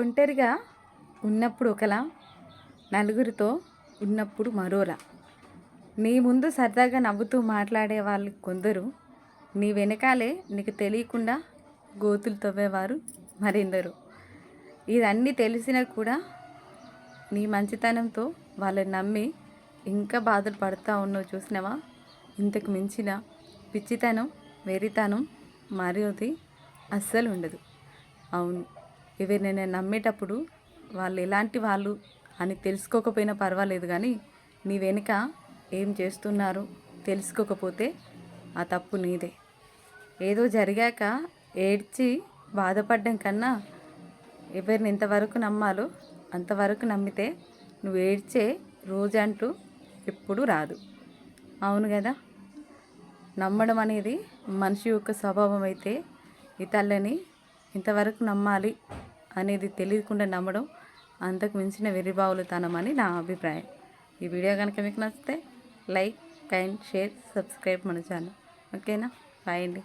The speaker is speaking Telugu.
ఒంటరిగా ఉన్నప్పుడు ఒకలా, నలుగురితో ఉన్నప్పుడు మరోలా. నీ ముందు సరదాగా నవ్వుతూ మాట్లాడే వాళ్ళు కొందరు, నీ వెనకాలే నీకు తెలియకుండా గోతులు తవ్వేవారు మరెందరు. ఇదన్నీ తెలిసినా కూడా నీ మంచితనంతో వాళ్ళని నమ్మి ఇంకా బాధలు పడుతూ ఉన్నావు చూసినావా. ఇంతకు మించిన పిచ్చితనం, వెరితనం మరోది అస్సలు ఉండదు. అవును, ఎవరినైనా నమ్మేటప్పుడు వాళ్ళు ఎలాంటి వాళ్ళు అని తెలుసుకోకపోయినా పర్వాలేదు, కానీ నీ వెనుక ఏం చేస్తున్నారు తెలుసుకోకపోతే ఆ తప్పు నీదే. ఏదో జరిగాక ఏడ్చి బాధపడడం కన్నా ఎవరిని ఎంతవరకు నమ్మాలో అంతవరకు నమ్మితే నువ్వు ఏడ్చే రోజంటూ ఎప్పుడూ రాదు. అవును కదా. నమ్మడం అనేది మనిషి యొక్క స్వభావం అయితే, ఇతరులని ఇంతవరకు నమ్మాలి అనేది తెలియకుండా నమ్మడం అంతకు మించిన వెర్రిబావులతనం అని నా అభిప్రాయం. ఈ వీడియో కనుక మీకు నచ్చితే లైక్, కామెంట్, షేర్, సబ్స్క్రైబ్ మన ఛానల్. ఓకేనా? బాయ్ అండి.